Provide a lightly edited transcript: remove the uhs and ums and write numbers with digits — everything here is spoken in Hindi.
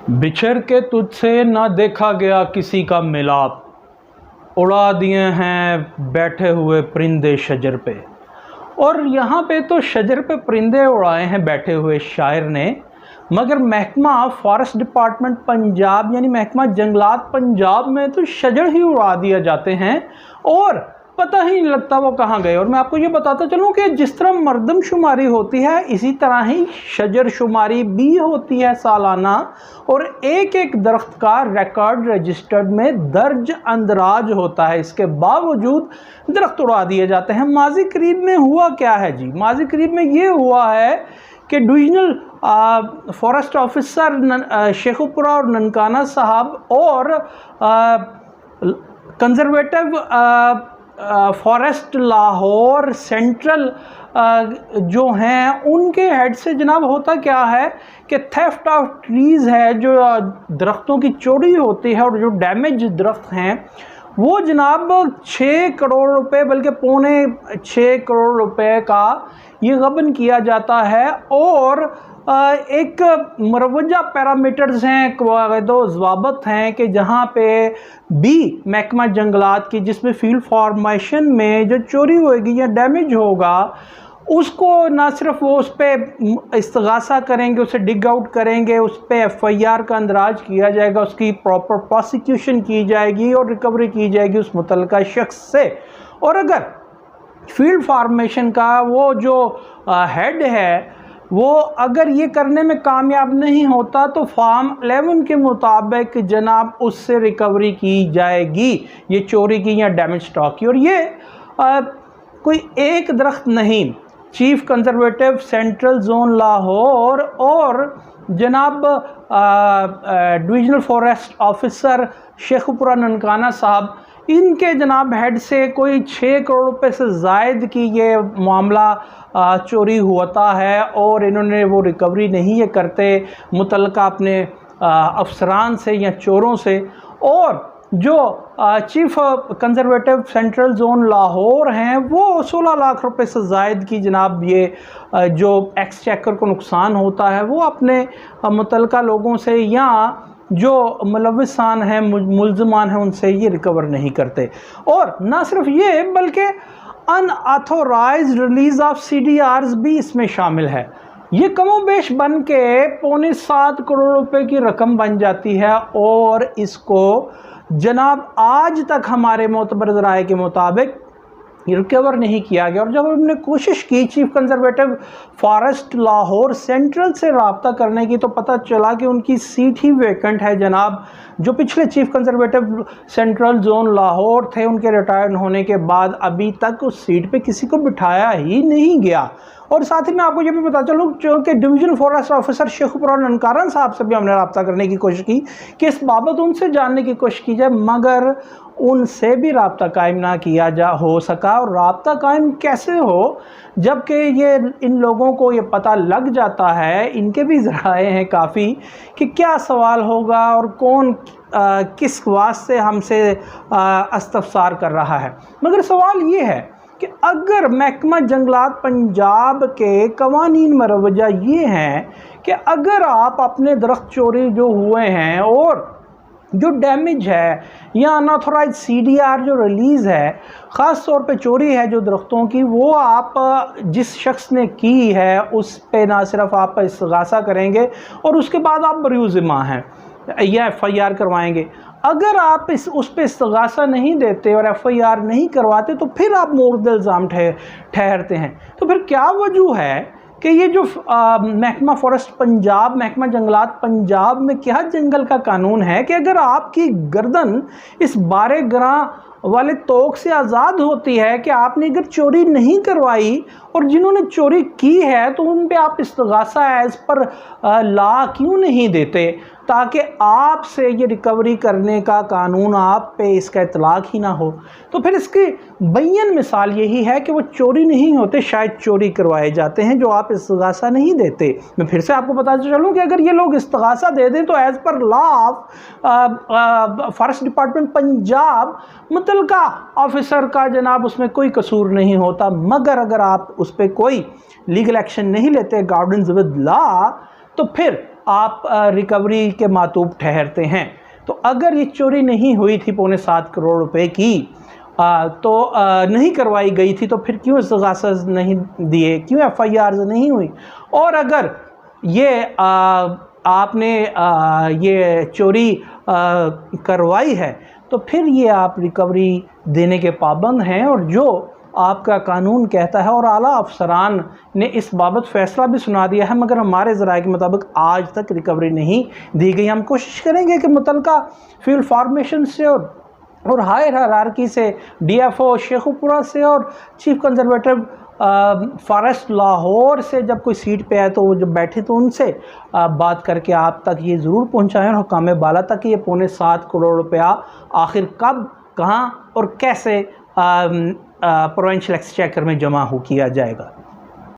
बिछड़ के तुझसे ना देखा गया किसी का मिलाप, उड़ा दिए हैं बैठे हुए परिंदे शजर पे। और यहाँ पे तो शजर पे परिंदे उड़ाए हैं बैठे हुए शायर ने, मगर महकमा फॉरेस्ट डिपार्टमेंट पंजाब यानी महकमा जंगलात पंजाब में तो शजर ही उड़ा दिया जाते हैं और पता ही नहीं लगता वो कहाँ गए। और मैं आपको ये बताता चलूँ कि जिस तरह मर्दमशुमारी होती है इसी तरह ही शजर शुमारी भी होती है सालाना, और एक एक दरख्त का रिकॉर्ड रजिस्टर्ड में दर्ज अंदराज होता है। इसके बावजूद दरख्त उड़ा दिए जाते हैं। माजी करीब में हुआ क्या है जी? माजी करीब में ये हुआ है कि डिविजनल फॉरेस्ट ऑफिसर शेखुपुरा और ननकाना साहब और कंजर्वेटिव फॉरेस्ट लाहौर सेंट्रल जो हैं उनके हेड से जनाब होता क्या है कि थेफ्ट ऑफ ट्रीज़ है, जो दरख्तों की चोरी होती है और जो डैमेज दरख्त हैं वो जनाब 6 करोड़ रुपए बल्कि 6.25 करोड़ रुपए का ये गबन किया जाता है। और एक मरवजा पैरामीटर्स हैं, दो ज़वाबत हैं कि जहाँ पे भी महकमा जंगलात की जिसमें फील्ड फॉर्मेशन में जो चोरी होगी या डैमेज होगा उसको ना सिर्फ वो उस पर इस्तगासा करेंगे, उसे डिग आउट करेंगे, उस पर FIR का अंदराज किया जाएगा, उसकी प्रॉपर प्रोसिक्यूशन की जाएगी और रिकवरी की जाएगी उस मुतल्लिका शख्स से। और अगर फील्ड फार्मेशन का वो जो हेड है वो अगर ये करने में कामयाब नहीं होता तो फॉर्म 11 के मुताबिक जनाब उससे रिकवरी की जाएगी ये चोरी की या डैमेज स्टॉक की। और ये कोई एक दरख्त नहीं, chief conservative central zone Lahore और जनाब divisional forest officer Sheikhupura Nankana साहब, इनके जनाब हेड से कोई 6 करोड़ रुपए से ज़ायद की ये मामला चोरी होता है और इन्होंने वो रिकवरी नहीं ये करते मुतल्लिका अपने अफसरान से या चोरों से। और जो chief conservative central zone Lahore हैं वो 16 लाख रुपए से ज़ायद की जनाब ये जो एक्सचेकर को नुकसान होता है वो अपने मुतल्लिका लोगों से या जो मुलव्विसान हैं मुल्ज़मान हैं उनसे ये रिकवर नहीं करते। और ना सिर्फ ये बल्कि अनऑथोराइज्ड रिलीज़ ऑफ CDRs भी इसमें शामिल है। ये कमोबेश बन के 6.25 करोड़ रुपए की रकम बन जाती है और इसको जनाब आज तक हमारे मोतबर ज़राए के मुताबिक रिकवर नहीं किया गया। और जब हमने कोशिश की chief conservative forest Lahore central से रब्ता करने की तो पता चला कि उनकी सीट ही वैकेंट है जनाब। जो पिछले chief conservative central zone Lahore थे उनके रिटायर होने के बाद अभी तक उस सीट पे किसी को बिठाया ही नहीं गया। और साथ ही मैं आपको ये भी बता चलूँ कि division forest officer Sheikhupura Nankana साहब से भी हमने रब्ता करने की कोशिश की कि इस बाबत उनसे जानने की कोशिश की जाए, मगर उनसे भी रब्ता कायम ना किया जा हो सका। और रब्ता कायम कैसे हो जबकि ये इन लोगों को ये पता लग जाता है, इनके भी ज़राए हैं काफ़ी कि क्या सवाल होगा और कौन किस वास्ते हमसे इस्तफसार कर रहा है। मगर सवाल ये है कि अगर महकमा जंगलात पंजाब के कवानीन मरवजा ये हैं कि अगर आप अपने दरख्त चोरी जो हुए हैं और जो डैमेज है या अनऑथोराइज CDR जो रिलीज़ है, ख़ास तौर पे चोरी है जो दरख्तों की, वो आप जिस शख्स ने की है उस पे ना सिर्फ आप इस्तगासा करेंगे और उसके बाद आप बरी ज़िम्मा हैं या FIR करवाएंगे। अगर आप उस पर इस्तगासा नहीं देते और FIR नहीं करवाते तो फिर आप मोर्द इल्ज़ाम ठहरते हैं। तो फिर क्या वजह है कि ये जो महकमा फॉरेस्ट पंजाब, महकमा जंगलात पंजाब में क्या जंगल का कानून है कि अगर आपकी गर्दन इस 12 ग्रां वाले तोक से आज़ाद होती है कि आपने अगर चोरी नहीं करवाई और जिन्होंने चोरी की है तो उन पे आप इस्तगासा एज़ पर ला क्यों नहीं देते ताकि आपसे ये रिकवरी करने का कानून आप पे इसका इतलाक ही ना हो। तो फिर इसकी बय्यन मिसाल यही है कि वो चोरी नहीं होते, शायद चोरी करवाए जाते हैं जो आप इस्तगासा नहीं देते। मैं फिर से आपको बताते चलूँ कि अगर ये लोग इस्तगासा दे दें तो as per law of forest department Punjab मुतल्लिका ऑफिसर का जनाब उसमें कोई कसूर नहीं होता। मगर अगर आप उस पर कोई लीगल एक्शन नहीं लेते गार्डेंस विद लॉ तो फिर आप रिकवरी के मातूब ठहरते हैं। तो अगर ये चोरी नहीं हुई थी 7.25 करोड़ रुपए की तो नहीं करवाई गई थी, तो फिर क्यों इस्तग़ासा नहीं दिए, क्यों FIR नहीं हुई? और अगर ये आपने ये चोरी करवाई है तो फिर ये आप रिकवरी देने के पाबंद हैं, और जो आपका कानून कहता है, और आला अफसरान ने इस बाबत फ़ैसला भी सुना दिया है, मगर हमारे ज़राए के मुताबिक आज तक रिकवरी नहीं दी गई। हम कोशिश करेंगे कि मुतलका फील्ड फार्मेशन से और हायर हायरार्की से, DFO शेखुपुरा से और चीफ कंजर्वेटर फॉरेस्ट लाहौर से जब कोई सीट पे आए तो वो जब बैठे तो उनसे बात करके आप तक ये ज़रूर पहुंचाएं, और हुकाम बाला तक ये 7.25 करोड़ रुपया आखिर कब, कहाँ और कैसे प्रोविंशियल एक्सचेकर में जमा किया जाएगा।